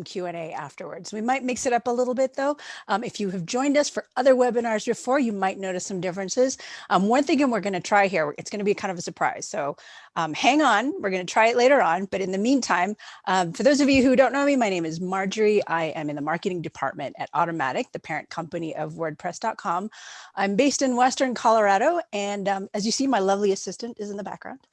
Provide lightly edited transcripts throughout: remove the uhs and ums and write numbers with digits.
Q&A afterwards. We might mix it up a little bit though. If you have joined us for other webinars before, you might notice some differences. One thing we're going to try here, it's going to be kind of a surprise. So hang on, we're going to try it later on. But in the meantime, for those of you who don't know me, my name is Marjorie. I am in the marketing department at Automatic, the parent company of WordPress.com. I'm based in Western Colorado. And as you see, my lovely assistant is in the background.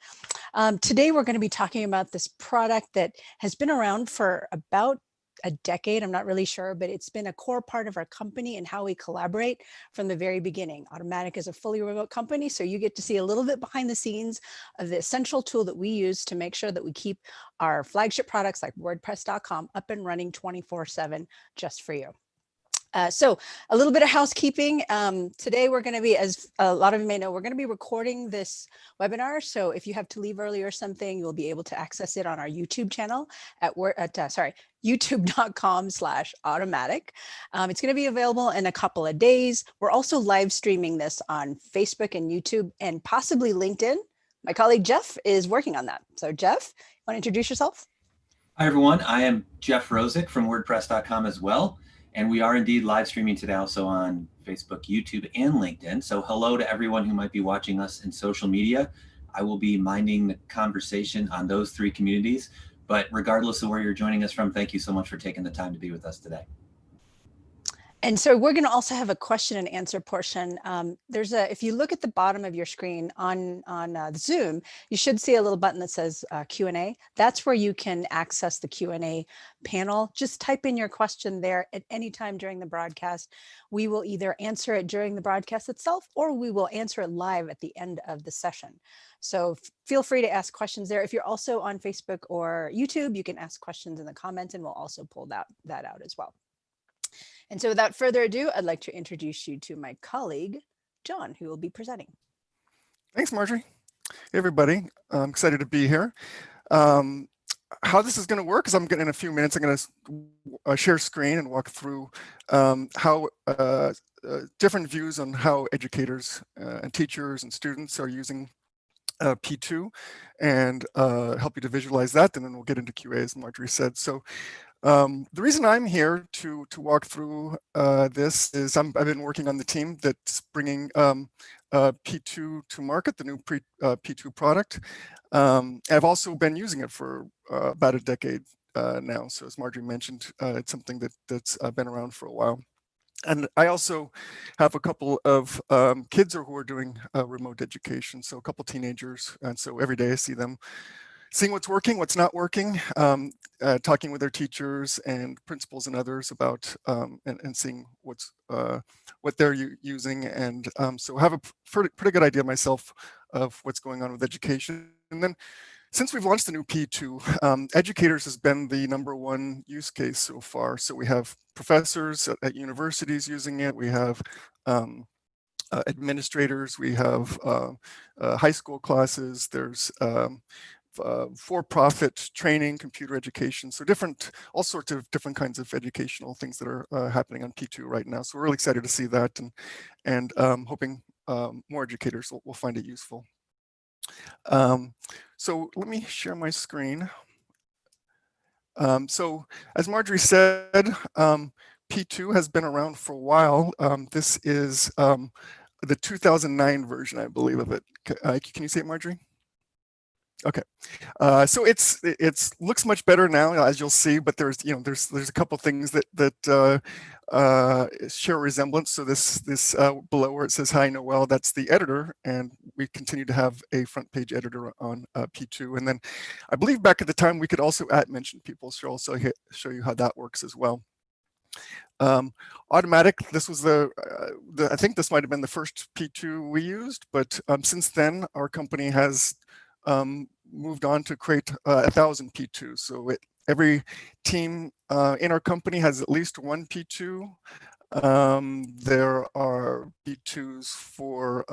Today, we're going to be talking about this product that has been around for about a decade. I'm not really sure, but it's been a core part of our company and how we collaborate from the very beginning. Automatic is a fully remote company, so you get to see a little bit behind the scenes of the essential tool that we use to make sure that we keep our flagship products like WordPress.com up and running 24/7 just for you. So a little bit of housekeeping. Today we're going to be, as a lot of you may know, we're going to be recording this webinar. So if you have to leave early or something, you'll be able to access it on our YouTube channel at youtube.com/automatic. It's going to be available in a couple of days. We're also live streaming this on Facebook and YouTube and possibly LinkedIn. My colleague Jeff is working on that. So Jeff, you want to introduce yourself? Hi, everyone. I am Jeff Rosick from WordPress.com as well. And we are indeed live streaming today also on Facebook, YouTube, and LinkedIn. So hello to everyone who might be watching us in social media. I will be minding the conversation on those three communities. But regardless of where you're joining us from, thank you so much for taking the time to be with us today. And so we're going to also have a question and answer portion. If you look at the bottom of your screen on Zoom, you should see a little button that says Q&A. That's where you can access the Q&A panel. Just type in your question there at any time during the broadcast. We will either answer it during the broadcast itself, or we will answer it live at the end of the session. So feel free to ask questions there. If you're also on Facebook or YouTube, you can ask questions in the comments, and we'll also pull that out as well. And so without further ado, I'd like to introduce you to my colleague, John, who will be presenting. Thanks, Marjorie. Hey, everybody. I'm excited to be here. How this is going to work is in a few minutes, I'm going to share screen and walk through how different views on how educators and teachers and students are using P2 and help you to visualize that. And then we'll get into QA, as Marjorie said. So the reason I'm here to walk through this is I've been working on the team that's bringing P2 to market, the new P2 product. I've also been using it for about a decade now. So as Marjorie mentioned, it's something that's been around for a while. And I also have a couple of kids who are doing remote education, so a couple teenagers. And so every day I see them seeing what's working, what's not working, talking with their teachers and principals and others about and seeing what they're using. And so I have a pretty good idea myself of what's going on with education. And then since we've launched the new P2, educators has been the #1 use case so far. So we have professors at universities using it. We have administrators. We have high school classes. There's for-profit training, computer education, so all sorts of different kinds of educational things that are happening on P2 right now. So we're really excited to see that, and hoping more educators will find it useful. So let me share my screen. So as Marjorie said, P2 has been around for a while. This is the 2009 version, I believe, of it. Can you see it, Marjorie? Okay, so it looks much better now, as you'll see, but there's a couple things that share resemblance. So this below where it says "Hi Noel," that's the editor, and we continue to have a front page editor on P2. And then I believe back at the time we could also @mention people, so I'll also show you how that works as well. Automatic, this was I think this might have been the first P2 we used, but since then our company has moved on to create 1,000 P2s. So every team in our company has at least one P2. There are P2s for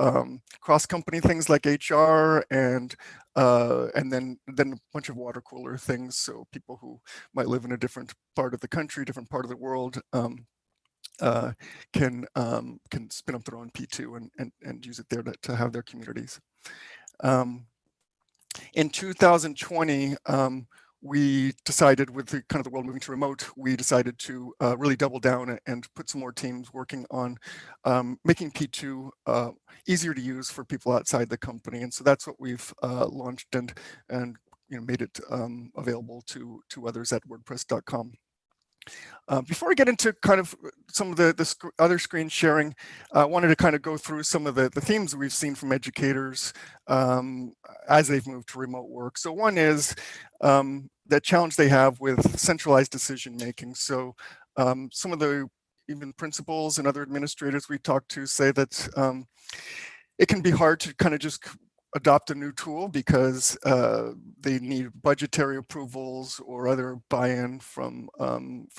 cross-company things like HR and then a bunch of water cooler things. So people who might live in a different part of the country, different part of the world, can spin up their own P2 and use it there to have their communities. In 2020, we decided, with the kind of the world moving to remote, we decided to really double down and put some more teams working on making P2 easier to use for people outside the company. And so that's what we've launched and made it available to others at WordPress.com. Before I get into kind of some of the other screen sharing, I wanted to kind of go through some of the themes we've seen from educators as they've moved to remote work. So one is that challenge they have with centralized decision making. So some of the even principals and other administrators we talk to say that it can be hard to kind of just adopt a new tool because they need budgetary approvals or other buy-in from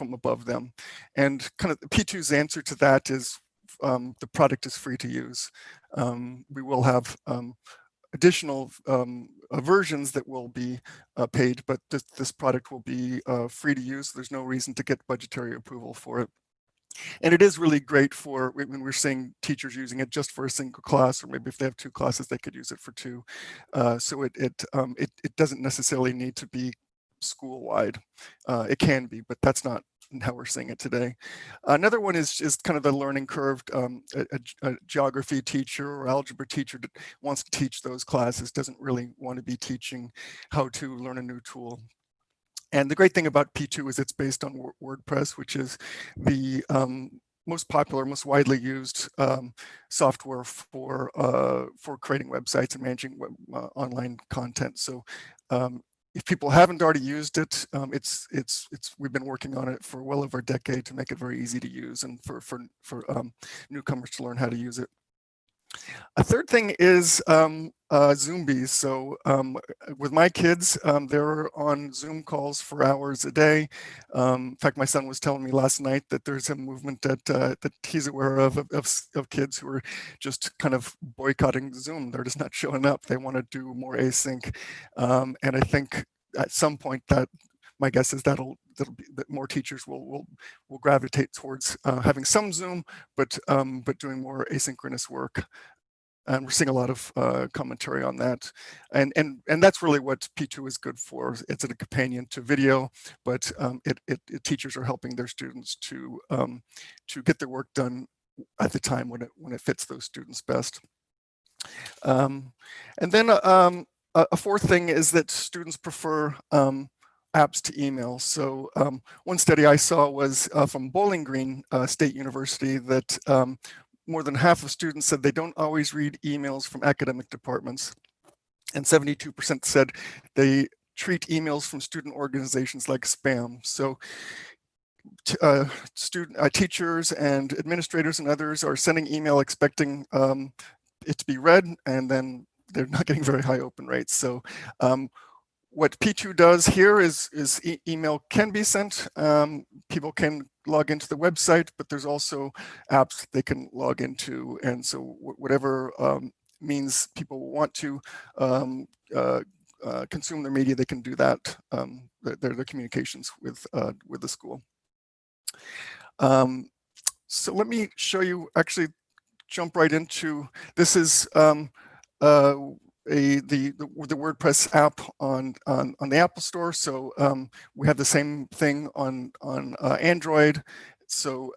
above them. And kind of P2's answer to that is the product is free to use. We will have additional versions that will be paid, but this product will be free to use. There's no reason to get budgetary approval for it. And it is really great for when we're seeing teachers using it just for a single class, or maybe if they have two classes, they could use it for two. So it doesn't necessarily need to be school-wide. It can be, but that's not how we're seeing it today. Another one is kind of the learning curve. A geography teacher or algebra teacher that wants to teach those classes doesn't really want to be teaching how to learn a new tool. And the great thing about P2 is it's based on WordPress, which is the most popular, most widely used software for creating websites and managing online content. So if people haven't already used it, we've been working on it for well over a decade to make it very easy to use and for newcomers to learn how to use it. A third thing is Zoombies. So with my kids, they're on Zoom calls for hours a day. In fact, my son was telling me last night that there's a movement that he's aware of kids who are just kind of boycotting Zoom. They're just not showing up. They want to do more async. And I think at some point that my guess is that more teachers will gravitate towards having some Zoom, but doing more asynchronous work. And we're seeing a lot of commentary on that, and that's really what P2 is good for. It's a companion to video, but teachers are helping their students to get their work done at the time when it fits those students best. And then a fourth thing is that students prefer apps to email. So one study I saw was from Bowling Green State University that more than half of students said they don't always read emails from academic departments. And 72% said they treat emails from student organizations like spam. So teachers and administrators and others are sending email expecting it to be read, and then they're not getting very high open rates. So what P2 does here is email can be sent. People can log into the website, but there's also apps they can log into. And so whatever means people want to consume their media, they can do that, their communications with the school. So let me show you, actually jump right into, this is the WordPress app on the Apple Store. So we have the same thing on Android. So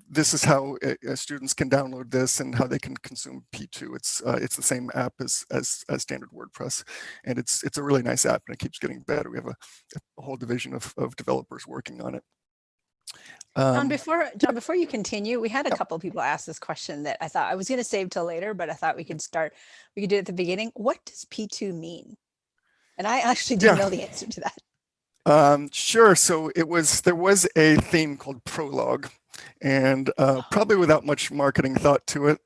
this is how students can download this and how they can consume P2. It's the same app as standard WordPress, and it's a really nice app, and it keeps getting better. We have a whole division of developers working on it. John, before you continue, we had a couple of people ask this question that I thought I was going to save till later, but I thought we could do it at the beginning. What does P2 mean? And I actually didn't know the answer to that. Sure. So there was a theme called Prologue, and probably without much marketing thought to it.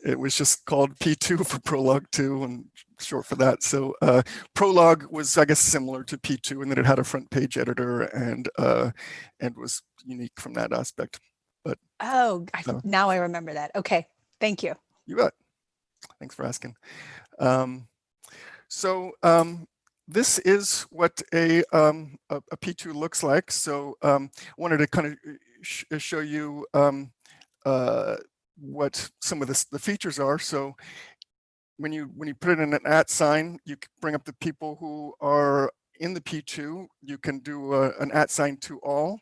It was just called P2 for Prologue 2 and short for that. So Prologue was, I guess, similar to P2 in that it had a front page editor and was unique from that aspect. But now I remember that. Okay, thank you. You bet. Thanks for asking. This is what a P2 looks like. So I wanted to kind of show you what some of the features are. So when you put it in an @ sign, you bring up the people who are in the P2, you can do an @ to all,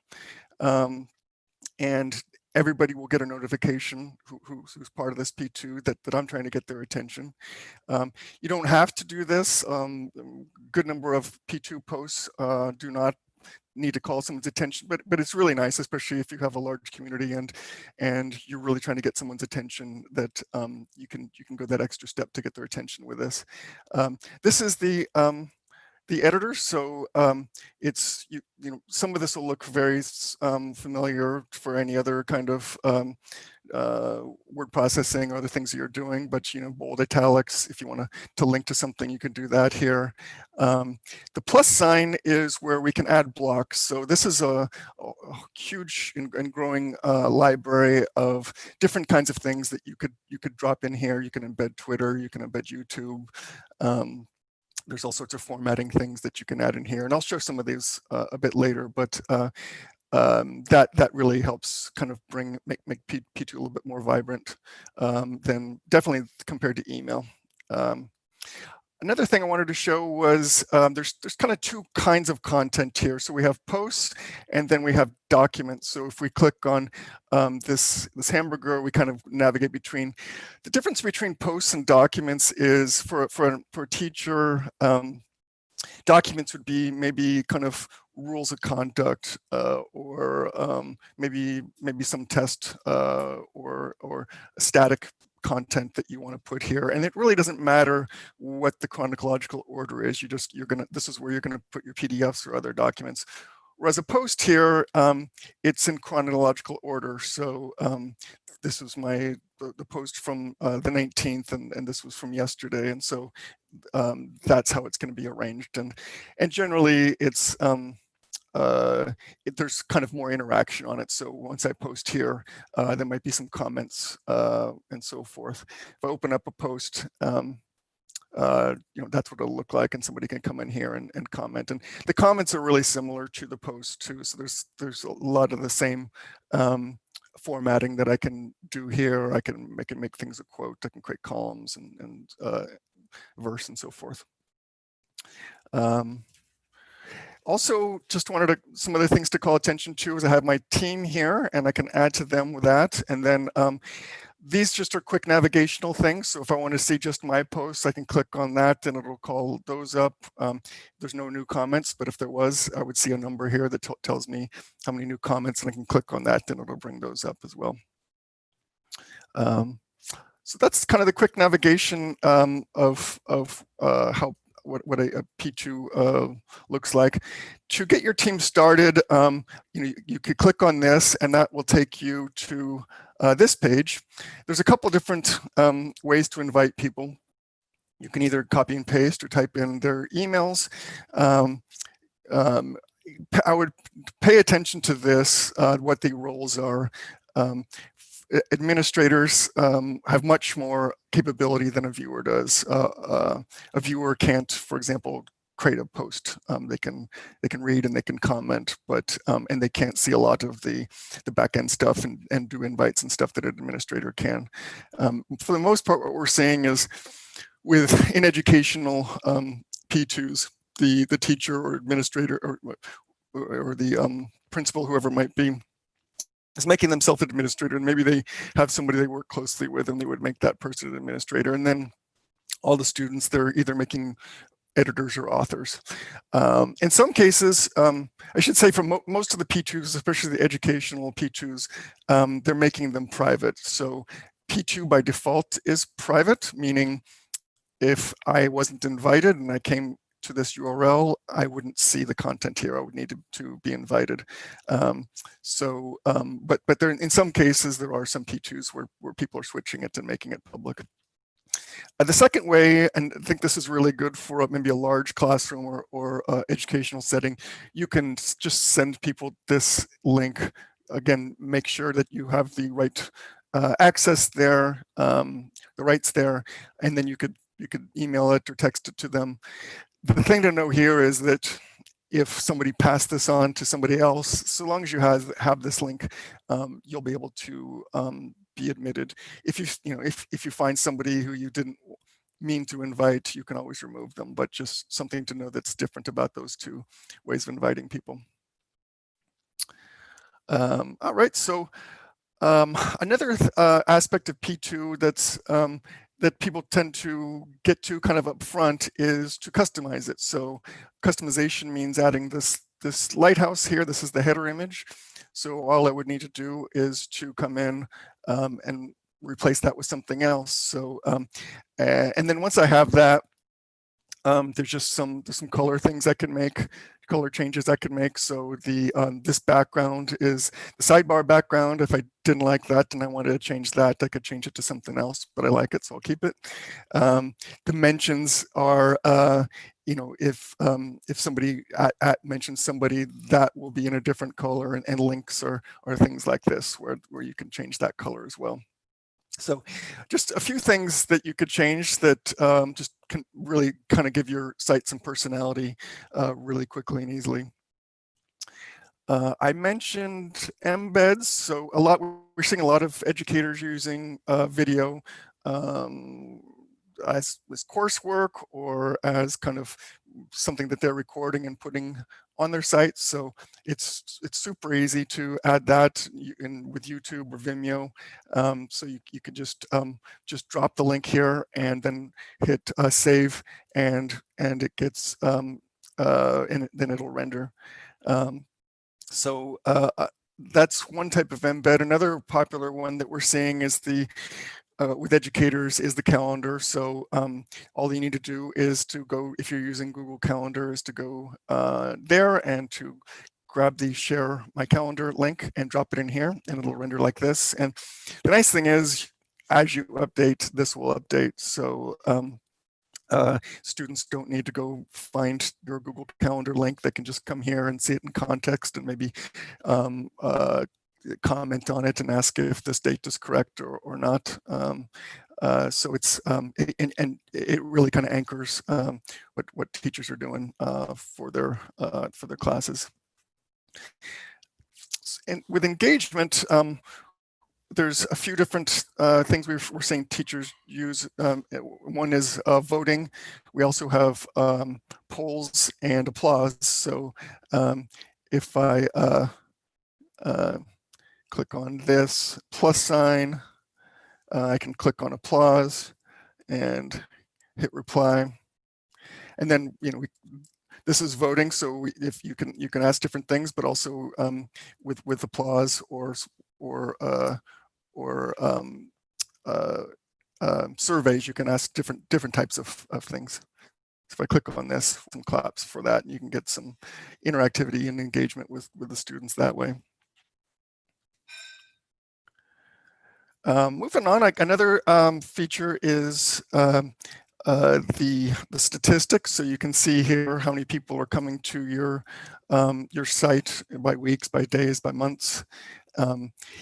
and everybody will get a notification who's part of this P2 that I'm trying to get their attention. You don't have to do this. Good number of P2 posts do not need to call someone's attention, but it's really nice, especially if you have a large community and you're really trying to get someone's attention, that you can go that extra step to get their attention with this. This is the editor, so it's you know, some of this will look very familiar for any other kind of word processing or other things that you're doing, but you know, bold, italics, if you want to link to something, you can do that here. The plus sign is where we can add blocks. So this is a huge and growing library of different kinds of things that you could drop in here. You can embed Twitter, you can embed YouTube. There's all sorts of formatting things that you can add in here, and I'll show some of these a bit later, but that really helps kind of make P2 a little bit more vibrant than definitely compared to email. Another thing I wanted to show was there's kind of two kinds of content here. So we have posts and then we have documents. So if we click on this hamburger, we kind of navigate between. The difference between posts and documents is for a teacher, documents would be maybe kind of rules of conduct or maybe some test or static content that you want to put here, and it really doesn't matter what the chronological order is. This is where you're gonna put your PDFs or other documents. Whereas a post here, it's in chronological order. So this was the post from the 19th, and this was from yesterday, and so that's how it's going to be arranged. And generally, it's there's kind of more interaction on it. So once I post here, there might be some comments and so forth. If I open up a post, you know, that's what it'll look like, and somebody can come in here and comment. And the comments are really similar to the post too. So there's a lot of the same formatting that I can do here. I can make things a quote. I can create columns and verse and so forth. Also, just wanted some other things to call attention to is I have my team here, and I can add to them with that. And then these just are quick navigational things. So if I want to see just my posts, I can click on that and it'll call those up. There's no new comments, but if there was, I would see a number here that tells me how many new comments, and I can click on that and it'll bring those up as well. So that's kind of the quick navigation of how what a P2 looks like. To get your team started, you know, you could click on this, and that will take you to this page. There's a couple different ways to invite people. You can either copy and paste or type in their emails. I would pay attention to this, what the roles are. Administrators have much more capability than a viewer does. A viewer can't, for example, create a post. They can read and they can comment, but and they can't see a lot of the back end stuff and do invites and stuff that an administrator can. For the most part, what we're seeing is in educational P2s, the teacher or administrator or the principal, whoever it might be, is making themselves an administrator, and maybe they have somebody they work closely with and they would make that person an administrator. And then all the students, they're either making editors or authors. In some cases, I should say for most of the P2s, especially the educational P2s, they're making them private. So P2 by default is private, meaning if I wasn't invited and I came to this URL, I wouldn't see the content here. I would need to be invited. But there, in some cases, there are some P2s where people are switching it and making it public. The second way, and I think this is really good for maybe a large classroom or educational setting, you can just send people this link. Again, make sure that you have the right access there, the rights there, and then you could email it or text it to them. The thing to know here is that if somebody passed this on to somebody else, so long as you have this link, you'll be able to be admitted. If you find somebody who you didn't mean to invite, you can always remove them, but just something to know that's different about those two ways of inviting people. All right, so another aspect of P2 that's that people tend to get to kind of up front is to customize it. So customization means adding this lighthouse here. This is the header image. So all I would need to do is to come in and replace that with something else. So and then once I have that, there's just some color things I can make, color changes I can make. So the this background is the sidebar background. If I didn't like that and I wanted to change that, I could change it to something else, but I like it, so I'll keep it. Dimensions are, you know, if somebody mentions somebody, that will be in a different color, and links are things like this where you can change that color as well. So just a few things that you could change that just can really kind of give your site some personality really quickly and easily. I mentioned embeds. So we're seeing a lot of educators using video as coursework or as kind of something that they're recording and putting on their site. So it's super easy to add that with YouTube or Vimeo. So you can just drop the link here and then hit save, and it gets and then it'll render. So that's one type of embed. Another popular one that we're seeing is with educators is the calendar. So all you need to do is to go, if you're using Google Calendar, is to go there and to grab the share my calendar link and drop it in here, and it'll render like this. And the nice thing is, as you update, this will update. So students don't need to go find your Google Calendar link. They can just come here and see it in context and maybe comment on it and ask if this date is correct or not. So it's and it really kind of anchors what teachers are doing for their classes. And with engagement, there's a few different things we're seeing teachers use. One is voting. We also have polls and applause. So if I click on this plus sign, I can click on applause and hit reply. And then, you know, this is voting. So if you can ask different things, but also with applause or surveys, you can ask different types of things. So if I click on this, some claps for that, you can get some interactivity and engagement with the students that way. Moving on, another feature is the statistics. So you can see here how many people are coming to your site by weeks, by days, by months.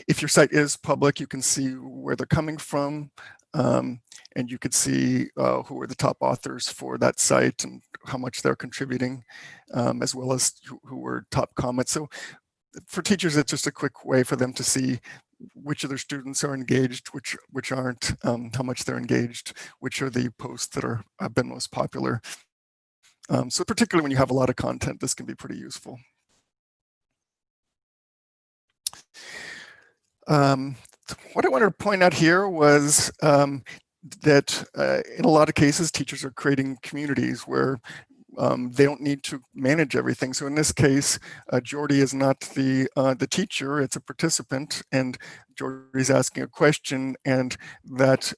If your site is public, you can see where they're coming from, and you could see who are the top authors for that site and how much they're contributing, as well as who were top comments. So for teachers, it's just a quick way for them to see which of their students are engaged, which aren't, how much they're engaged, which are the posts that have been most popular. So particularly when you have a lot of content, this can be pretty useful. What I wanted to point out here was that in a lot of cases, teachers are creating communities where they don't need to manage everything. So in this case, Jordy is not the teacher, it's a participant, and Jordy's asking a question, and that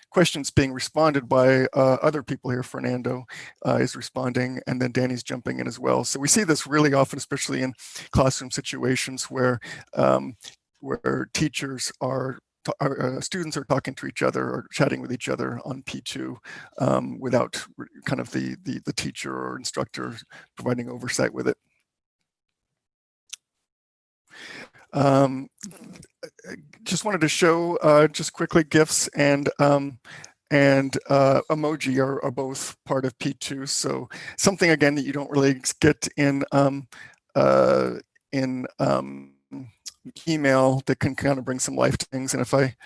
question's being responded by other people here. Fernando is responding, and then Danny's jumping in as well. So we see this really often, especially in classroom situations where teachers students are talking to each other or chatting with each other on P2 without kind of the teacher or instructor providing oversight with it. Just wanted to show just quickly GIFs and emoji are both part of P2. So something again that you don't really get in email that can kind of bring some life to things. And if I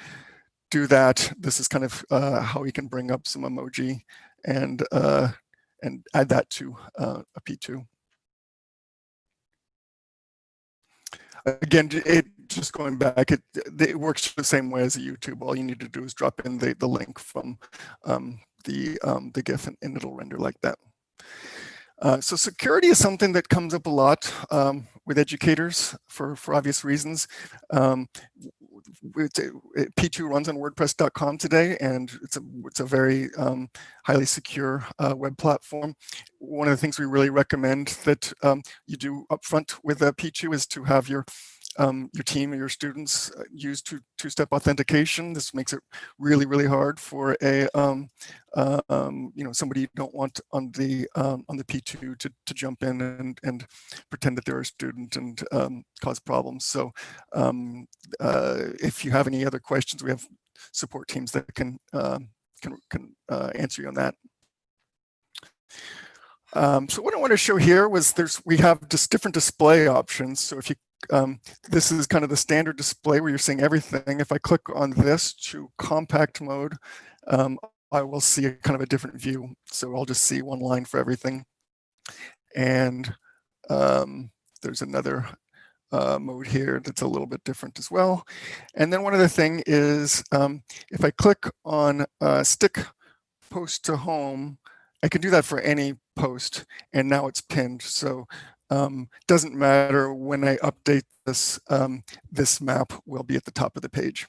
do that, this is kind of how we can bring up some emoji and add that to a P2. Again, just going back, it works the same way as a YouTube. All you need to do is drop in the link from the GIF, and it'll render like that. So security is something that comes up a lot with educators for obvious reasons. P2 runs on WordPress.com today, and it's a very highly secure web platform. One of the things we really recommend that you do upfront with P2 is to have your team or your students use two-step authentication. This makes it really, really hard for a somebody you don't want on the P2 to jump in and pretend that they're a student and cause problems. So if you have any other questions, we have support teams that can answer you on that. So what I want to show here was we have just different display options. So if you this is kind of the standard display where you're seeing everything. If I click on this to compact mode, I will see a kind of a different view. So I'll just see one line for everything. And there's another mode here that's a little bit different as well. And then one other thing is if I click on stick post to home, I can do that for any post, and now it's pinned. So doesn't matter when I update this, this map will be at the top of the page.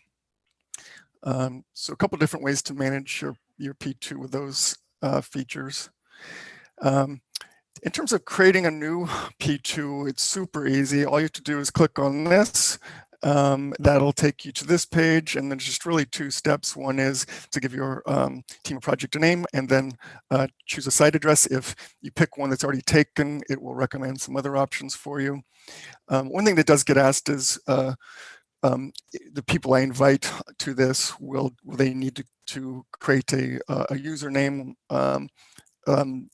So a couple different ways to manage your P2 with those features. In terms of creating a new P2, it's super easy. All you have to do is click on this. That'll take you to this page, and there's just really two steps. One is to give your team or project a name, and then choose a site address. If you pick one that's already taken, it will recommend some other options for you. One thing that does get asked is the people I invite to this, will they need to create a username?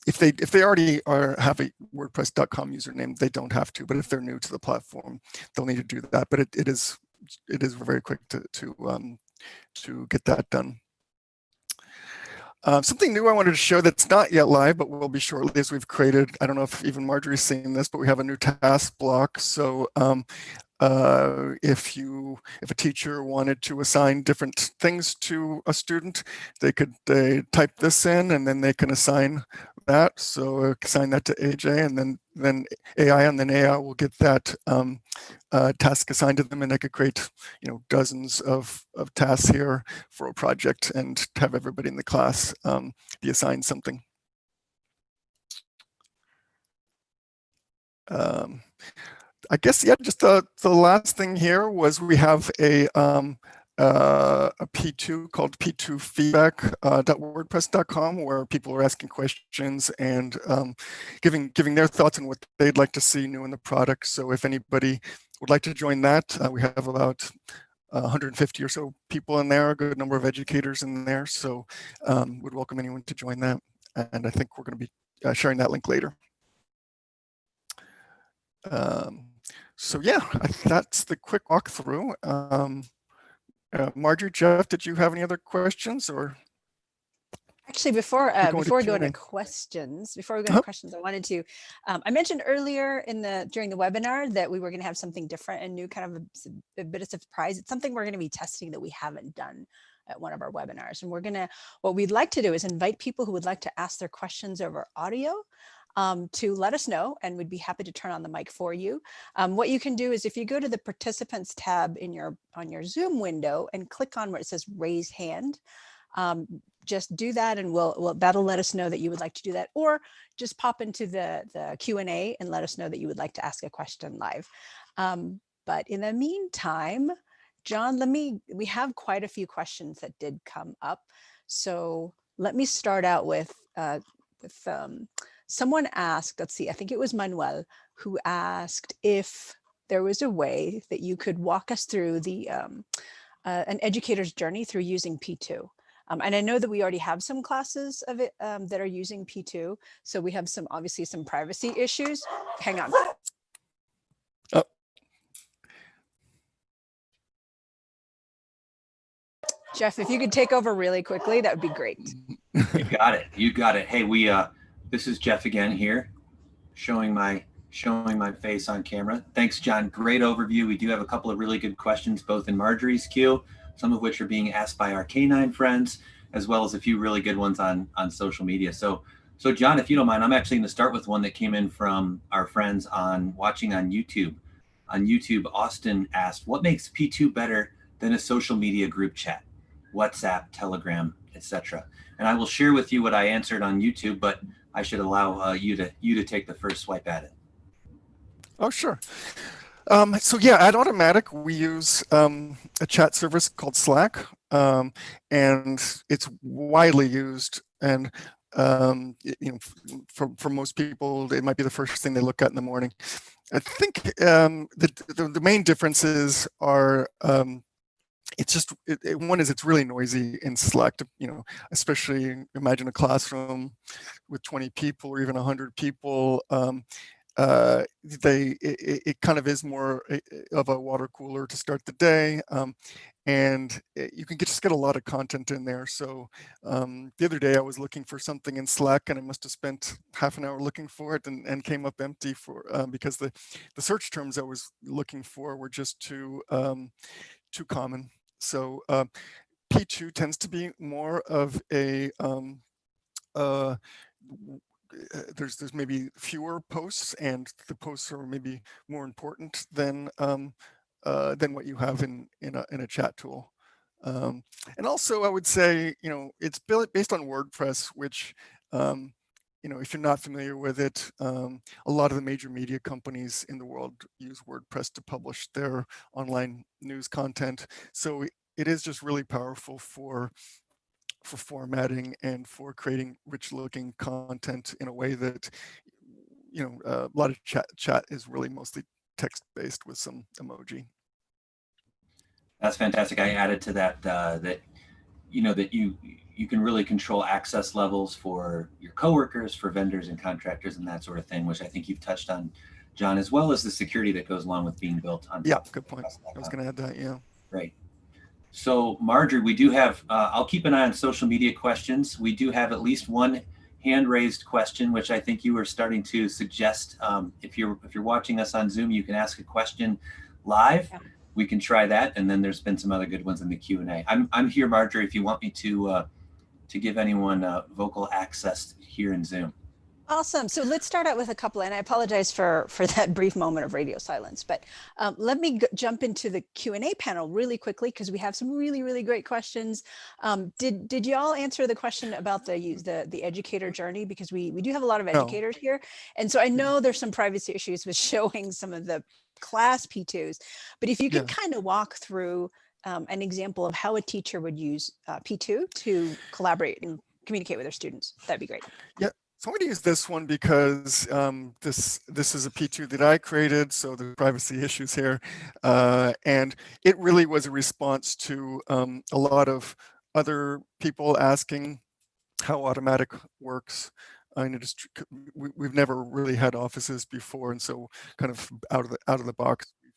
If they already have a WordPress.com username, they don't have to. But if they're new to the platform, they'll need to do that. But it is very quick to get that done. Something new I wanted to show that's not yet live, but will be shortly, is we've created, I don't know if even Marjorie's seen this, but we have a new task block. So if a teacher wanted to assign different things to a student, they could type this in, and then they can assign that. So assign that to AJ, and then AI, and then AI will get that task assigned to them, and they could create dozens of tasks here for a project and have everybody in the class be assigned something. I guess, yeah, just the last thing here was we have a P2 called p2feedback.wordpress.com, where people are asking questions and giving their thoughts on what they'd like to see new in the product. So if anybody would like to join that, we have about 150 or so people in there, a good number of educators in there. So would welcome anyone to join that. And I think we're going to be sharing that link later. So yeah, that's the quick walkthrough. Marjorie, Jeff, did you have any other questions, or? Actually, before we go into questions, I wanted to, I mentioned earlier during the webinar that we were going to have something different and new, kind of a bit of surprise. It's something we're going to be testing that we haven't done at one of our webinars. And what we'd like to do is invite people who would like to ask their questions over audio to let us know, and we'd be happy to turn on the mic for you. What you can do is, if you go to the participants tab on your Zoom window and click on where it says raise hand, just do that, and that'll let us know that you would like to do that, or just pop into the Q&A and let us know that you would like to ask a question live. But in the meantime, John, we have quite a few questions that did come up. So let me start out with someone asked, let's see, I think it was Manuel, who asked if there was a way that you could walk us through an educator's journey through using P2. And I know that we already have some classes of it that are using P2. So we have obviously some privacy issues. Hang on. Jeff, if you could take over really quickly, that would be great. You got it. You got it. Hey, this is Jeff again here, showing my face on camera. Thanks, John. Great overview. We do have a couple of really good questions, both in Marjorie's queue, some of which are being asked by our canine friends, as well as a few really good ones on social media. So John, if you don't mind, I'm actually going to start with one that came in from our friends watching on YouTube. On YouTube, Austin asked, what makes P2 better than a social media group chat? WhatsApp, Telegram, etc. And I will share with you what I answered on YouTube, but I should allow you to take the first swipe at it. Oh, sure. So yeah, at Automatic, we use a chat service called Slack, and it's widely used. And for most people, it might be the first thing they look at in the morning. I think the main differences are one is it's really noisy in Slack. Especially imagine a classroom with 20 people or even 100 people. It kind of is more of a water cooler to start the day, and you can just get a lot of content in there. So the other day I was looking for something in Slack, and I must have spent half an hour looking for it, and came up empty because the search terms I was looking for were just too common. So P2 tends to be more of a there's maybe fewer posts, and the posts are maybe more important than what you have in a chat tool. And also, I would say, it's based on WordPress, which if you're not familiar with it, a lot of the major media companies in the world use WordPress to publish their online news content. So it is just really powerful for formatting and for creating rich looking content in a way that, a lot of chat is really mostly text based with some emoji. That's fantastic. I added to that that you can really control access levels for your coworkers, for vendors and contractors and that sort of thing, which I think you've touched on, John, as well as the security that goes along with being built on. Yeah, good point. I was going to add that. Yeah. Great. So Marjorie, we do have, I'll keep an eye on social media questions. We do have at least one hand raised question, which I think you were starting to suggest. If you're watching us on Zoom, you can ask a question live. Yeah. We can try that. And then there's been some other good ones in the Q&A. I'm here, Marjorie, if you want me to give anyone vocal access here in Zoom. Awesome. So let's start out with a couple, and I apologize for that brief moment of radio silence, but let me jump into the Q&A panel really quickly, because we have some really, really great questions. Did you all answer the question about the educator journey? Because we do have a lot of educators here. And so I know there's some privacy issues with showing some of the class P2s, but if you could kind of walk through an example of how a teacher would use P2 to collaborate and communicate with their students, that'd be great. Yeah. So I'm going to use this one because this is a P2 that I created, so the privacy issues here, and it really was a response to a lot of other people asking how Automatic works. We've never really had offices before, and so kind of out of the box, we've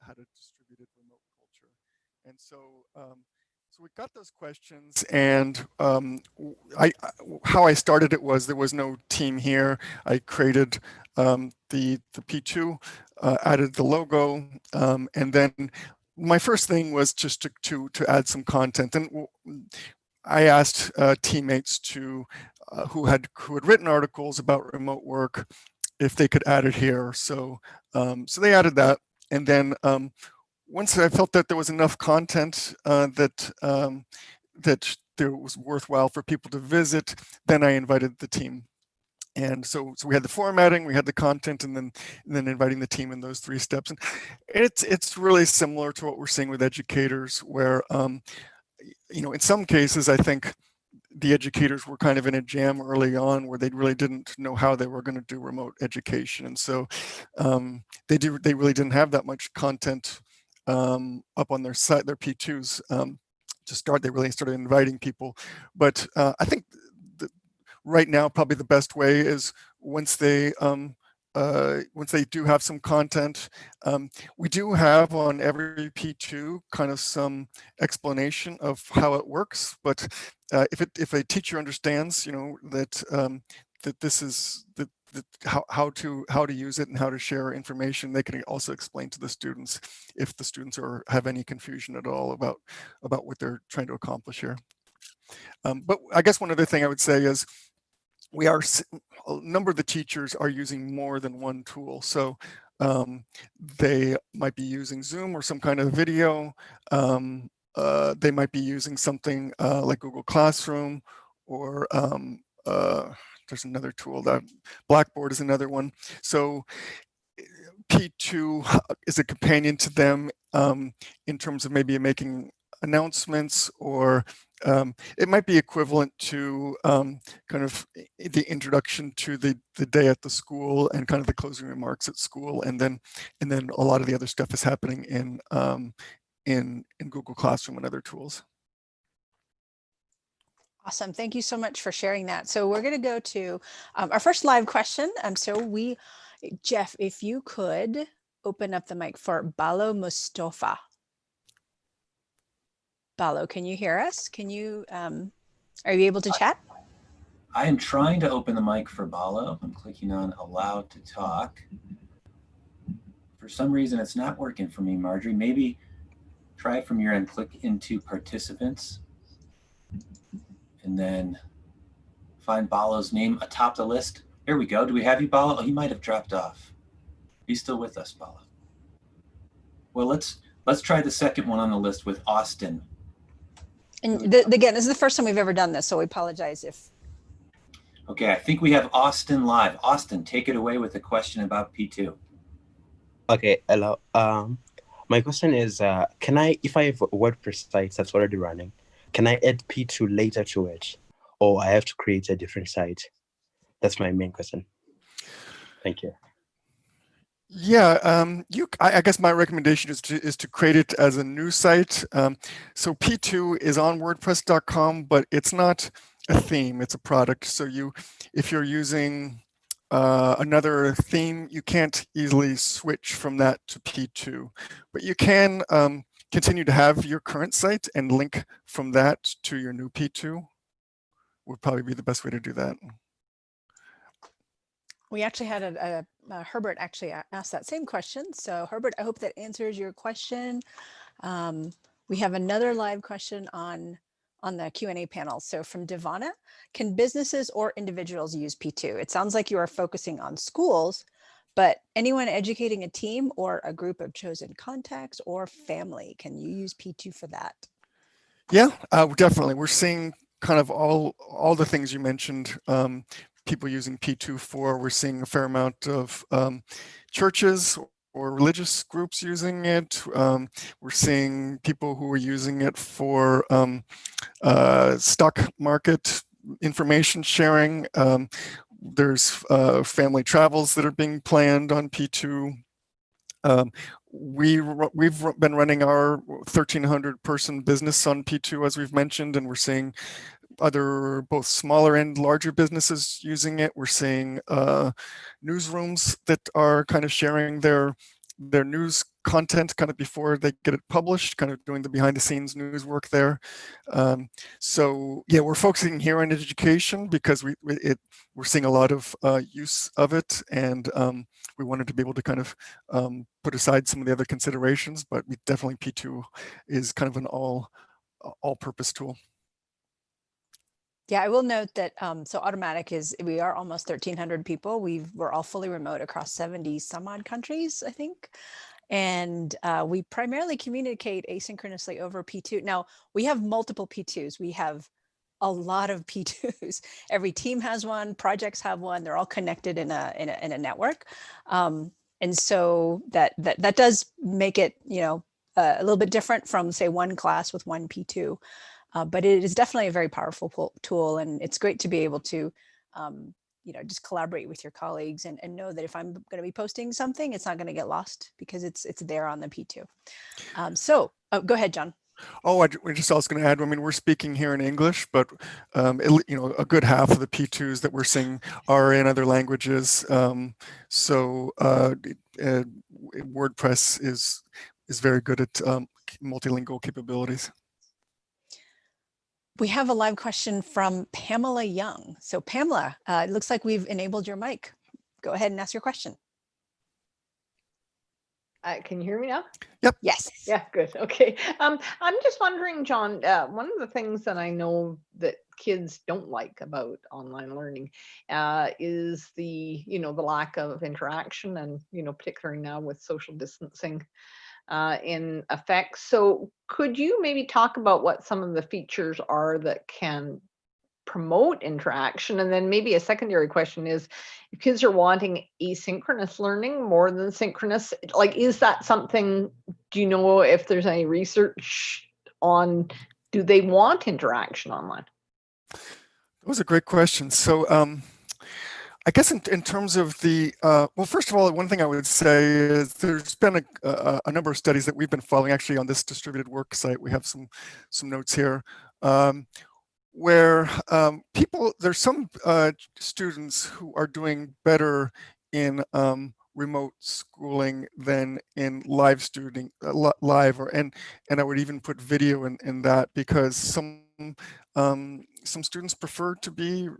had a distributed remote culture, and so. So we got those questions, and how I started it was there was no team here. I created the P2, added the logo, and then my first thing was just to add some content. And I asked teammates who had written articles about remote work if they could add it here. So they added that, and then. Once I felt that there was enough content that there was worthwhile for people to visit, then I invited the team. And so we had the formatting, we had the content, and then inviting the team in those 3 steps. And it's really similar to what we're seeing with educators, where in some cases I think the educators were kind of in a jam early on where they really didn't know how they were going to do remote education, and so they really didn't have that much content up on their site, their P2s. To start, they really started inviting people. But I think right now, probably the best way is once they once they do have some content, we do have on every P2 kind of some explanation of how it works. But if a teacher understands, that that this is how to use it and how to share information, they can also explain to the students if the students have any confusion at all about what they're trying to accomplish here. But I guess one other thing I would say is a number of the teachers are using more than one tool. So they might be using Zoom or some kind of video. They might be using something like Google Classroom, or there's another tool, that Blackboard is another one. So P2 is a companion to them in terms of maybe making announcements, or it might be equivalent to kind of the introduction to the day at the school and kind of the closing remarks at school, and then a lot of the other stuff is happening in Google Classroom and other tools. Awesome. Thank you so much for sharing that. So we're going to go to our first live question. Jeff, if you could open up the mic for Balo Mustafa. Balo, can you hear us? Are you able to chat? I am trying to open the mic for Balo. I'm clicking on allow to talk. For some reason, it's not working for me, Marjorie. Maybe try it from your end, click into participants, and then find Balo's name atop the list. Here we go. Do we have you, Balo? Oh, he might have dropped off. He's still with us, Balo. Well, let's try the second one on the list with Austin. And again, this is the first time we've ever done this, so we apologize if. Okay, I think we have Austin live. Austin, take it away with a question about P2. Okay, hello. My question is, if I have a WordPress site that's already running, can I add P2 later to it, or I have to create a different site? That's my main question. Thank you. Yeah, I guess my recommendation is to create it as a new site. So P2 is on WordPress.com, but it's not a theme; it's a product. So if you're using another theme, you can't easily switch from that to P2. But you can continue to have your current site and link from that to your new P2. Would probably be the best way to do that. We actually had Herbert actually asked that same question. So Herbert, I hope that answers your question. We have another live question on the Q&A panel. So from Devana, can businesses or individuals use P2? It sounds like you are focusing on schools, but anyone educating a team or a group of chosen contacts or family, can you use P2 for that? Yeah, definitely. We're seeing kind of all the things you mentioned. People using P2 for. We're seeing a fair amount of churches or religious groups using it. We're seeing people who are using it for stock market information sharing. There's family travels that are being planned on P2. We've been running our 1,300 person business on P2, as we've mentioned, and we're seeing other both smaller and larger businesses using it. We're seeing newsrooms that are kind of sharing their news content kind of before they get it published, kind of doing the behind the scenes news work there. So yeah, we're focusing here on education because we're seeing a lot of use of it, and we wanted to be able to kind of put aside some of the other considerations, but definitely P2 is kind of an all-purpose tool. Yeah, I will note that so Automatic we are almost 1,300 people. We're all fully remote across 70 some odd countries, I think. And we primarily communicate asynchronously over P2. Now, we have multiple P2s. We have a lot of P2s. Every team has one, projects have one. They're all connected in a network. And so that does make it, a little bit different from, say, one class with one P2. But it is definitely a very powerful tool, and it's great to be able to, just collaborate with your colleagues and know that if I'm going to be posting something, it's not going to get lost because it's there on the P2. So go ahead, John. Oh, I just was going to add, I mean, we're speaking here in English, but a good half of the P2s that we're seeing are in other languages. WordPress is very good at multilingual capabilities. We have a live question from Pamela Young. So Pamela, it looks like we've enabled your mic. Go ahead and ask your question. Can you hear me now? Yep. Yes. Yeah, good. Okay. I'm just wondering, John, one of the things that I know that kids don't like about online learning is the lack of interaction and, particularly now with social distancing in effect. So could you maybe talk about what some of the features are that can promote interaction? And then maybe a secondary question is, if kids are wanting asynchronous learning more than synchronous, like, is that something, do you know if there's any research on, do they want interaction online? That was a great question. So I guess in terms of the, well, first of all, one thing I would say is there's been a number of studies that we've been following actually on this distributed work site. We have some notes here. Where there's some students who are doing better in remote schooling than in live and I would even put video in that, because some students prefer to do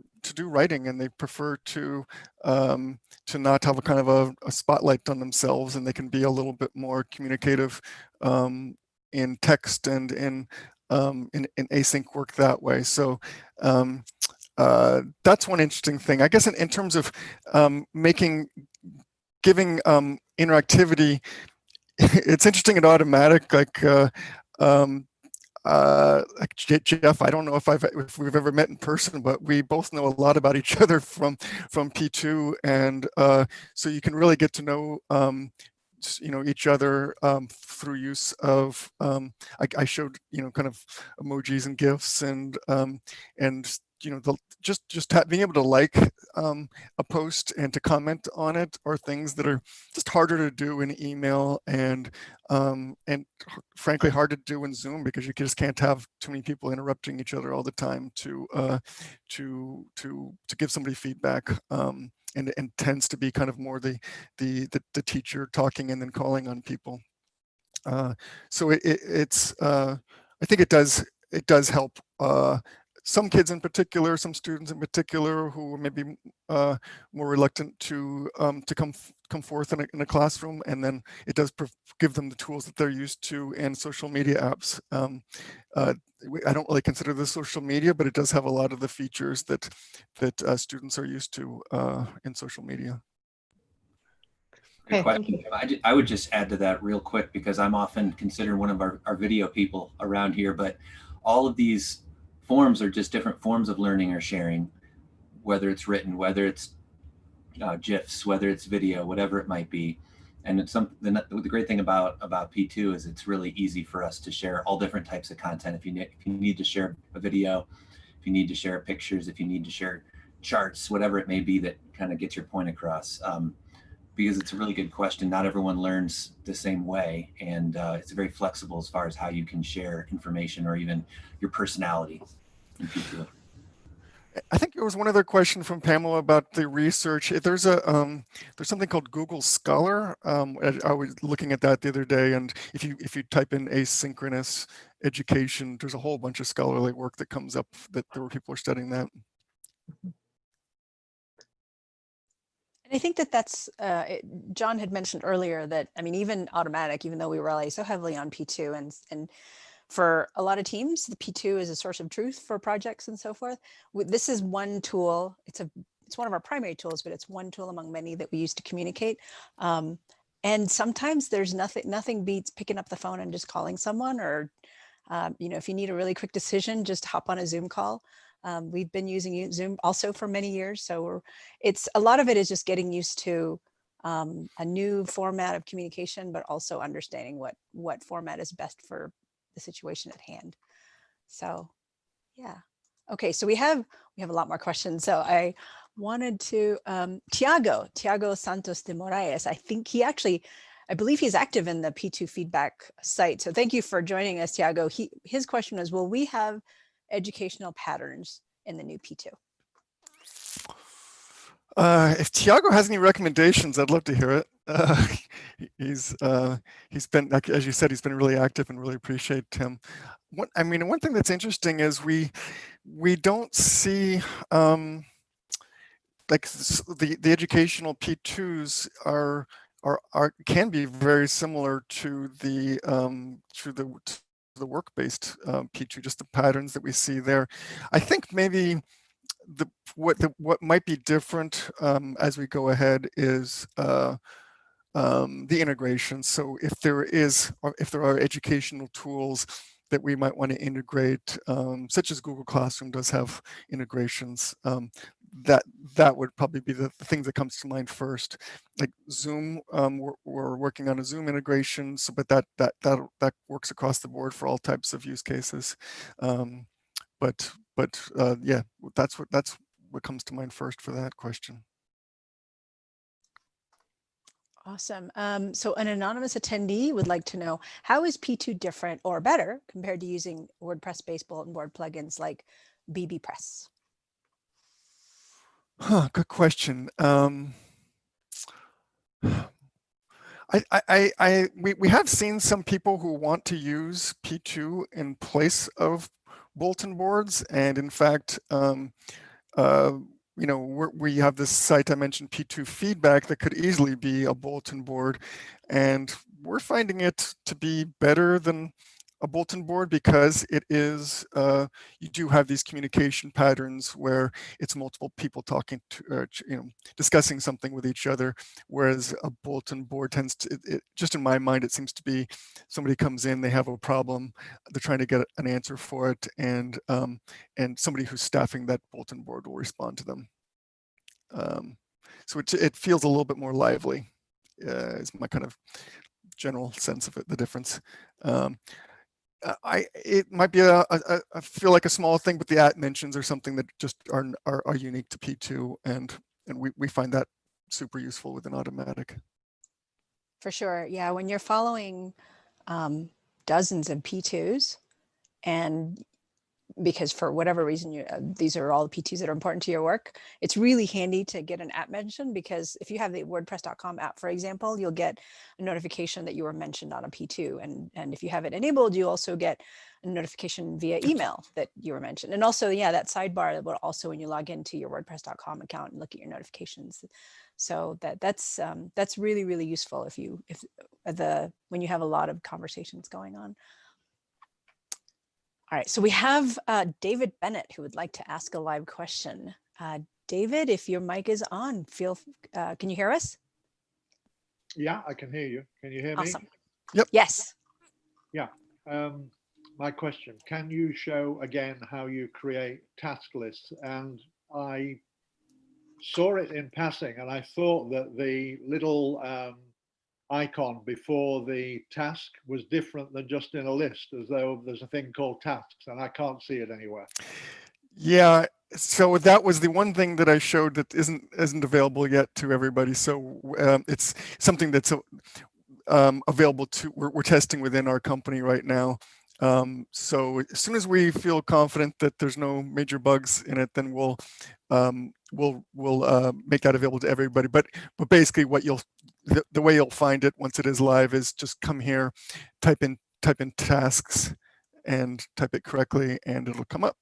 writing, and they prefer to not have a kind of a spotlight on themselves, and they can be a little bit more communicative in text and in async work that way. So that's one interesting thing. I guess in terms of giving interactivity, it's interesting and automatic. Like Jeff, I don't know if we've ever met in person, but we both know a lot about each other from P2, and so you can really get to know each other through use of I showed kind of emojis and GIFs and being able to like a post and to comment on it are things that are just harder to do in email and frankly hard to do in Zoom, because you just can't have too many people interrupting each other all the time to give somebody feedback. And tends to be kind of more the teacher talking and then calling on people. So it's I think it does help some kids in particular, some students in particular, who are maybe more reluctant to come forth in a classroom, and then it does give them the tools that they're used to in social media apps. I don't really consider this social media, but it does have a lot of the features that students are used to in social media. Good question. I would just add to that real quick, because I'm often considered one of our video people around here, but all of these forms are just different forms of learning or sharing, whether it's written, whether it's GIFs, whether it's video, whatever it might be. And it's the great thing about P2 is it's really easy for us to share all different types of content. If you need to share a video, if you need to share pictures, if you need to share charts, whatever it may be that kind of gets your point across. Because it's a really good question. Not everyone learns the same way, and it's very flexible as far as how you can share information or even your personality in P2. I think there was one other question from Pamela about the research. There's something called Google Scholar. I was looking at that the other day, and if you type in asynchronous education, there's a whole bunch of scholarly work that comes up that there were people are studying that. I think that's, John had mentioned earlier that, I mean, even automatic, even though we rely so heavily on P2 and for a lot of teams, the P2 is a source of truth for projects and so forth. This is one tool. It's one of our primary tools, but it's one tool among many that we use to communicate. And sometimes there's nothing beats picking up the phone and just calling someone, or, if you need a really quick decision, just hop on a Zoom call. We've been using Zoom also for many years. So a lot of it is just getting used to a new format of communication, but also understanding what format is best for the situation at hand. So, yeah. Okay, so we have a lot more questions. So I wanted to, Tiago Santos de Moraes, I think he actually I believe he's active in the P2 feedback site. So thank you for joining us, Tiago. His question was, will we have educational patterns in the new P2? If Tiago has any recommendations, I'd love to hear it. He's been, like, as you said, he's been really active and really appreciate him. One thing that's interesting is we don't see like the educational P2s can be very similar to the work-based P2, just the patterns that we see there. I think maybe what might be different as we go ahead is the integration. So if there are educational tools that we might want to integrate, such as Google Classroom does have integrations, that would probably be the thing that comes to mind first. Like Zoom, we're working on a Zoom integration, so but that works across the board for all types of use cases. Yeah, that's what comes to mind first for that question. Awesome. So an anonymous attendee would like to know, how is P2 different or better compared to using WordPress-based bulletin board plugins like bbPress? Good question. We have seen some people who want to use P2 in place of bulletin boards, and in fact, we have this site I mentioned, P2 Feedback, that could easily be a bulletin board, and we're finding it to be better than a bulletin board because it is, you do have these communication patterns where it's multiple people talking to, discussing something with each other, whereas a bulletin board tends to, just in my mind, it seems to be somebody comes in, they have a problem, they're trying to get an answer for it, and somebody who's staffing that bulletin board will respond to them. So it feels a little bit more lively, is my kind of general sense of it, the difference. It might be I feel like a small thing, but the at mentions are something that just are unique to P2, and we find that super useful with an automatic. For sure. Yeah, when you're following dozens of P2s, and because for whatever reason these are all the P2s that are important to your work, it's really handy to get an app mention, because if you have the WordPress.com app, for example, you'll get a notification that you were mentioned on a P2, and if you have it enabled, you also get a notification via email that you were mentioned. And also, yeah, that sidebar will also, when you log into your WordPress.com account and look at your notifications, so that's really, really useful when you have a lot of conversations going on. All right, so we have David Bennett who would like to ask a live question. David, if your mic is on, can you hear us? Yeah, I can hear you. Can you hear me? Awesome. Yep. Yes. Yeah. My question, can you show again how you create task lists? And I saw it in passing, and I thought that the little icon before the task was different than just in a list, as though there's a thing called tasks, and I can't see it anywhere. Yeah, so that was the one thing that I showed that isn't available yet to everybody. So it's something that's available to, we're testing within our company right now. So as soon as we feel confident that there's no major bugs in it, then we'll make that available to everybody. But basically, the way you'll find it once it is live is just come here, type in tasks, and type it correctly, and it'll come up.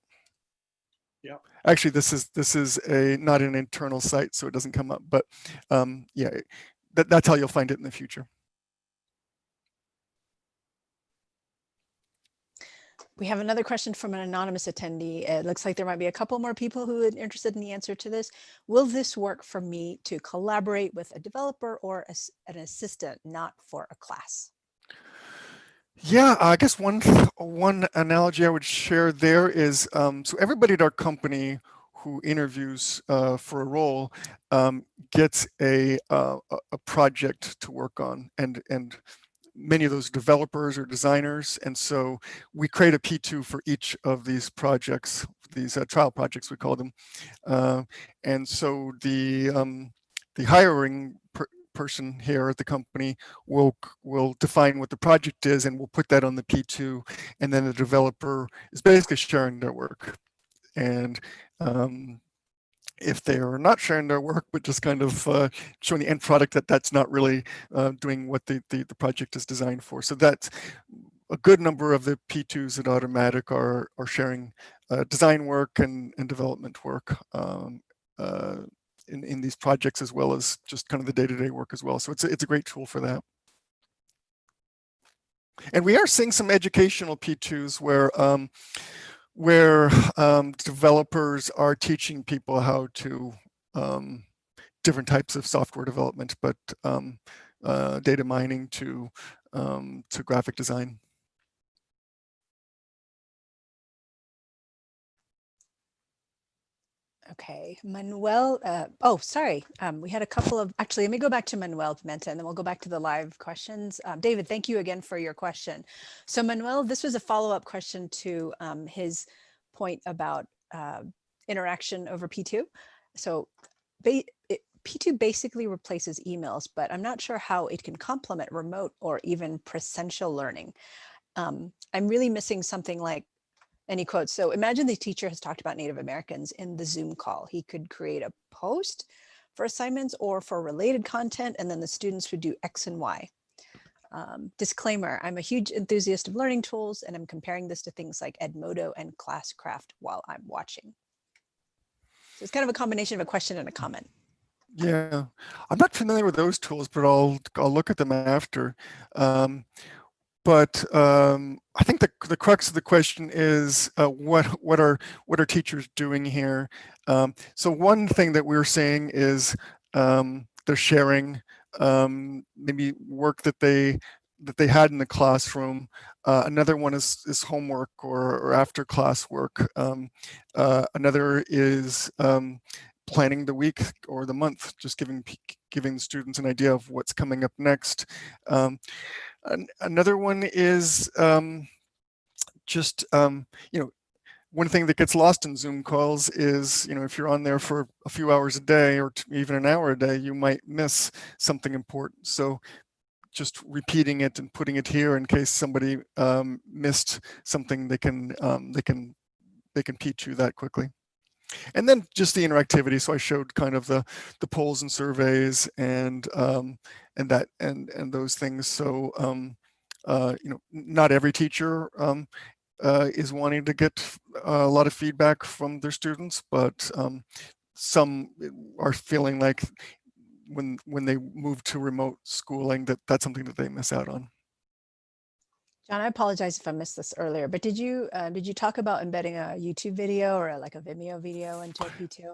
Yeah. Actually, this is not an internal site, so it doesn't come up. But yeah, that's how you'll find it in the future. We have another question from an anonymous attendee. It looks like there might be a couple more people who are interested in the answer to this. Will this work for me to collaborate with a developer or an assistant, not for a class? Yeah, I guess one analogy I would share there is, so everybody at our company who interviews for a role gets a project to work on, and many of those developers or designers, and so we create a P2 for each of these projects, these trial projects we call them, and so the hiring person here at the company will define what the project is, and we'll put that on the P2, and then the developer is basically sharing their work. And if they are not sharing their work, but just kind of showing the end product, that's not really doing what the project is designed for. So that's a good number of the P2s at Automatic are sharing design work and development work in these projects, as well as just kind of the day-to-day work as well. So it's a great tool for that. And we are seeing some educational P2s where developers are teaching people how to different types of software development, but data mining to graphic design. Okay, Manuel, oh, sorry. We had a couple of, actually, let me go back to Manuel Pimenta, and then we'll go back to the live questions. David, thank you again for your question. So Manuel, this was a follow-up question to his point about interaction over P2. So P2 basically replaces emails, but I'm not sure how it can complement remote or even presential learning. I'm really missing something like, and he quotes, so imagine the teacher has talked about Native Americans in the Zoom call. He could create a post for assignments or for related content, and then the students would do X and Y. Disclaimer, I'm a huge enthusiast of learning tools, and I'm comparing this to things like Edmodo and Classcraft while I'm watching. So it's kind of a combination of a question and a comment. Yeah, I'm not familiar with those tools, but I'll look at them after. But I think the crux of the question is what are teachers doing here? So one thing that we're saying is they're sharing maybe work that they had in the classroom. Another one is homework or after class work. Another is planning the week or the month, just giving the students an idea of what's coming up next. Another one is just, one thing that gets lost in Zoom calls is, if you're on there for a few hours a day or even an hour a day, you might miss something important. So just repeating it and putting it here in case somebody missed something, they can P2 that quickly. And then just the interactivity. So I showed kind of the polls and surveys and those things. So not every teacher is wanting to get a lot of feedback from their students, but some are feeling like when they move to remote schooling that's something that they miss out on. John, I apologize if I missed this earlier, but did you talk about embedding a YouTube video or like a Vimeo video into a P2?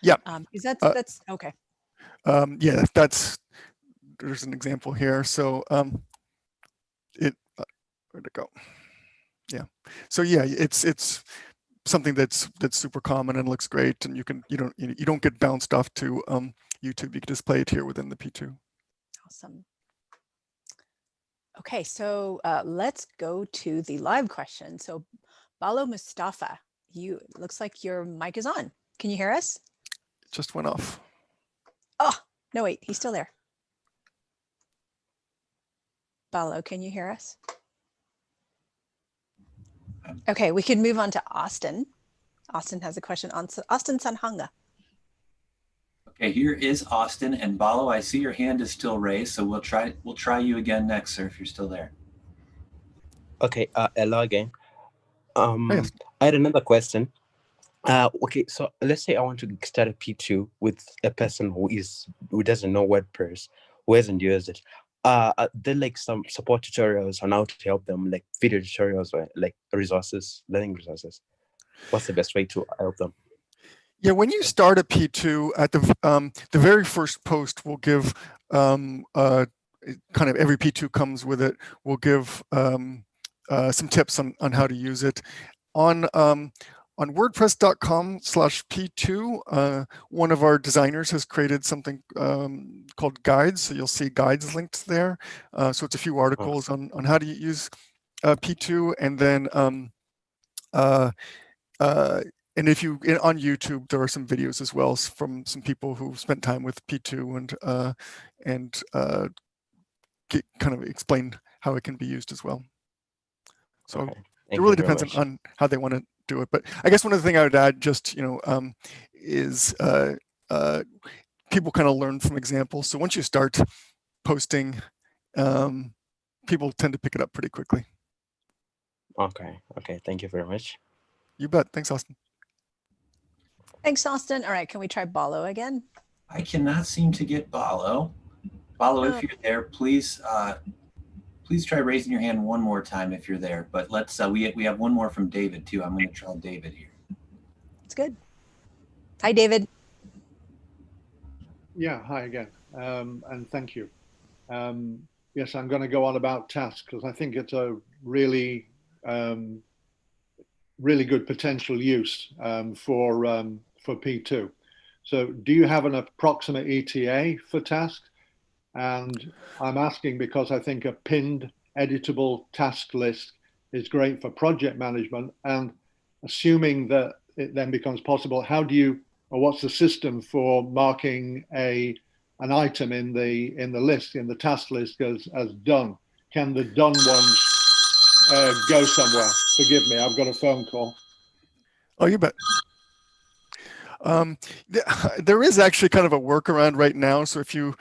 Yeah. Because that's okay. Yeah, there's an example here. So where'd it go? Yeah. So yeah, it's something that's super common and looks great, and you don't get bounced off to YouTube. You can just play it here within the P2. Awesome. Okay, so let's go to the live question. So Balo Mustafa, looks like your mic is on. Can you hear us? It just went off. Oh, no, wait, he's still there. Balo, can you hear us? Okay, we can move on to Austin. Austin has a question on Austin Sanhanga. Okay, here is Austin, and Balo, I see your hand is still raised, so we'll try you again next, sir, if you're still there. Okay, hello again. Yes. I had another question. Okay, so let's say I want to start a P2 with a person who doesn't know WordPress, who hasn't used it. There like some support tutorials on how to help them, like video tutorials or like resources, learning resources. What's the best way to help them? Yeah, when you start a P2, at the very first post, we'll give kind of every P2 comes with it. We'll give some tips on how to use it. On WordPress.com/P2, one of our designers has created something called guides. So you'll see guides linked there. So it's a few articles on how to use P2, and then And if you on YouTube, there are some videos as well from some people who spent time with P2 and kind of explain how it can be used as well. So Okay. it Thank really you very depends much. on how they want to do it. But I guess one of the things I would add, just is people kind of learn from examples. So once you start posting, people tend to pick it up pretty quickly. Okay. Okay. Thank you very much. You bet. Thanks, Austin. Thanks, Austin. All right, can we try Balo again? I cannot seem to get Balo. Balo, if you're there, please please try raising your hand one more time if you're there. But let's we have one more from David too. I'm going to try David here. It's good. Hi, David. Yeah, hi again, and thank you. Yes, I'm going to go on about tasks because I think it's a really, really good potential use for P2. So, do you have an approximate ETA for tasks? And I'm asking because I think a pinned editable task list is great for project management. And assuming that it then becomes possible, how do you, or what's the system for marking an item in the list, in the task list as done? Can the done ones go somewhere? Forgive me, I've got a phone call. Oh, you bet. There is actually kind of a workaround right now. So if you,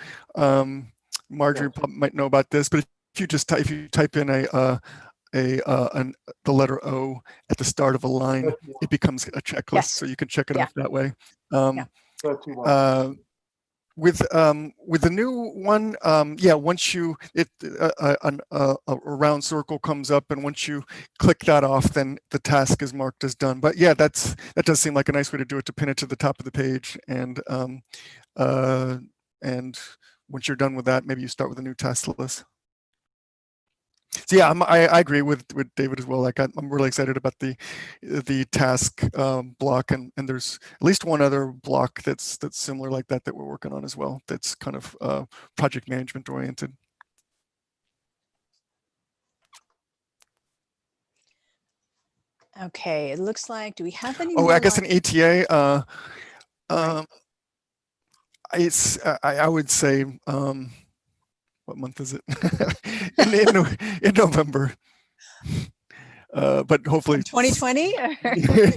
Marjorie might know about this, but if you just if you type in the letter O at the start of a line, it becomes a checklist. Yes. So you can check it Yeah. off that way. Yeah. With the new one, yeah, once you a round circle comes up, and once you click that off, then the task is marked as done. But yeah, that does seem like a nice way to do it, to pin it to the top of the page, and once you're done with that, maybe you start with a new task list. So yeah, I agree with David as well. Like I'm really excited about the task block, and there's at least one other block that's similar like that we're working on as well. That's kind of project management oriented. Okay, it looks like, do we have any Oh, more? I guess an ETA. It's I would say what month is it? in November. But hopefully 2020.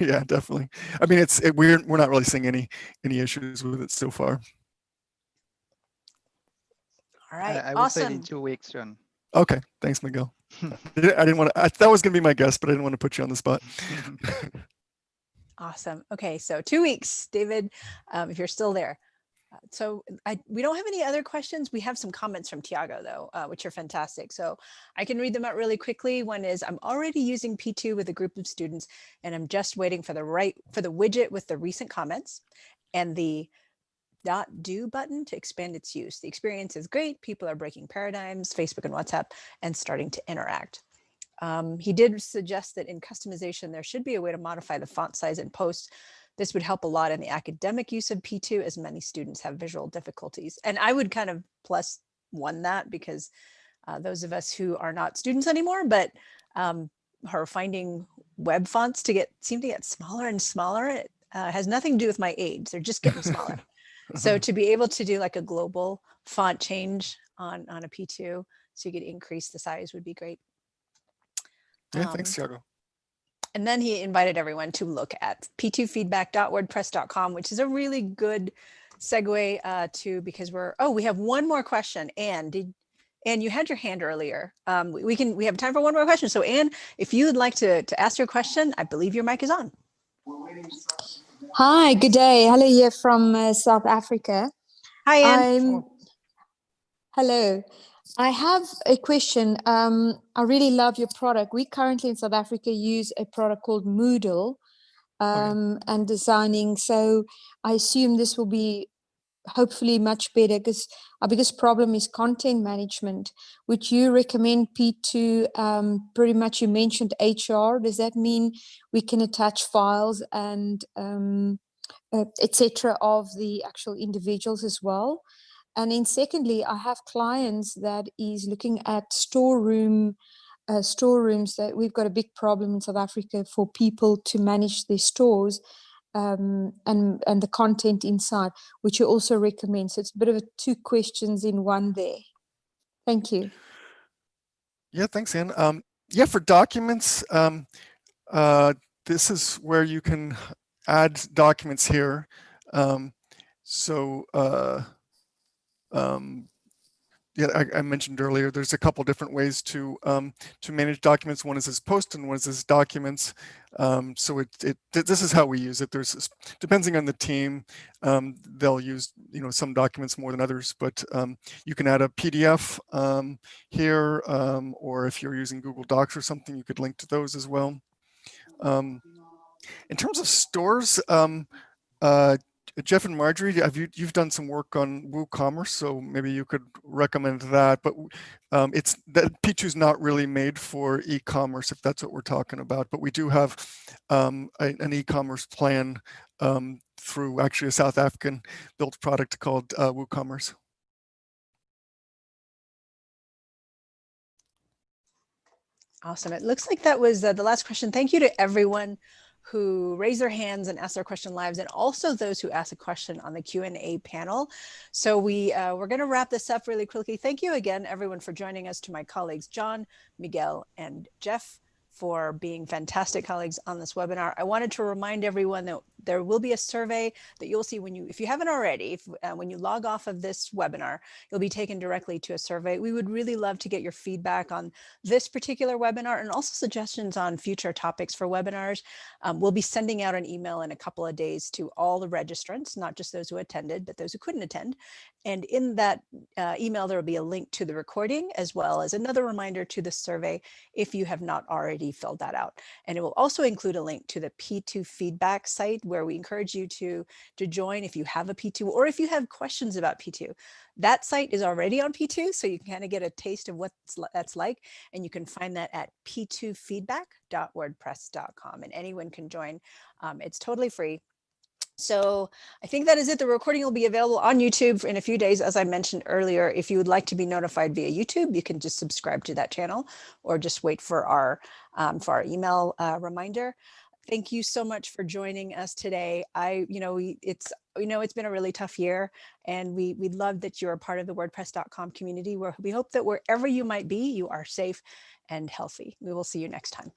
yeah, definitely. I mean, we're not really seeing any issues with it so far. All right, I would say awesome. in 2 weeks, John. Okay, thanks, Miguel. I didn't want to. That was going to be my guess, but I didn't want to put you on the spot. Awesome. Okay, so 2 weeks, David, if you're still there. So we don't have any other questions. We have some comments from Tiago though, which are fantastic. So I can read them out really quickly. One is, I'm already using P2 with a group of students, and I'm just waiting for the widget with the recent comments and the .do button to expand its use. The experience is great. People are breaking paradigms, Facebook and WhatsApp, and starting to interact. He did suggest that in customization, there should be a way to modify the font size in posts. This would help a lot in the academic use of P2, as many students have visual difficulties. And I would kind of +1 that, because those of us who are not students anymore, but are finding web fonts seem to get smaller and smaller. It has nothing to do with my age. They're just getting smaller. So to be able to do like a global font change on a P2, so you could increase the size, would be great. Yeah, thanks, Tiago. And then he invited everyone to look at p2feedback.wordpress.com, which is a really good segue to, because we have one more question. Anne, you had your hand earlier. We have time for one more question. So Anne, if you would like to ask your question, I believe your mic is on. Hi, good day. Hello here from South Africa. Hi, Anne. Hello. I have a question. I really love your product. We currently in South Africa use a product called Moodle and designing. So I assume this will be hopefully much better, because our biggest problem is content management. Would you recommend P2? Pretty much you mentioned HR. Does that mean we can attach files and etc. of the actual individuals as well? And then secondly, I have clients that is looking at storerooms, that we've got a big problem in South Africa for people to manage their stores. and the content inside, which you also recommend. So it's a bit of a 2 questions in one there. Thank you. Yeah, thanks, Anne. Yeah, for documents, this is where you can add documents here. So yeah, I mentioned earlier, there's a couple different ways to manage documents. One is as post and one is as documents. So this is how we use it. There's, depending on the team, they'll use some documents more than others, but you can add a PDF here, or if you're using Google Docs or something, you could link to those as well. In terms of stores, Jeff and Marjorie, you've done some work on WooCommerce, so maybe you could recommend that. But it's that P2 is not really made for e-commerce, if that's what we're talking about. But we do have an e-commerce plan through actually a South African built product called WooCommerce. Awesome. It looks like that was the last question. Thank you to everyone who raised their hands and asked their question live, and also those who asked a question on the Q&A panel. So we're going to wrap this up really quickly. Thank you again, everyone, for joining us, to my colleagues, John, Miguel, and Jeff, for being fantastic colleagues on this webinar. I wanted to remind everyone that there will be a survey that you'll see if you haven't already, when you log off of this webinar, you'll be taken directly to a survey. We would really love to get your feedback on this particular webinar and also suggestions on future topics for webinars. We'll be sending out an email in a couple of days to all the registrants, not just those who attended, but those who couldn't attend. And in that email, there will be a link to the recording, as well as another reminder to the survey if you have not already filled that out. And it will also include a link to the P2 feedback site, where we encourage you to join if you have a P2 or if you have questions about P2. That site is already on P2, so you can kind of get a taste of what that's like. And you can find that at p2feedback.wordpress.com, and anyone can join. It's totally free. So I think that is it. The recording will be available on YouTube in a few days. As I mentioned earlier, if you would like to be notified via YouTube, you can just subscribe to that channel, or just wait for our email reminder. Thank you so much for joining us today. It's been a really tough year, and we love that you're a part of the WordPress.com community, where we hope that wherever you might be, you are safe and healthy. We will see you next time.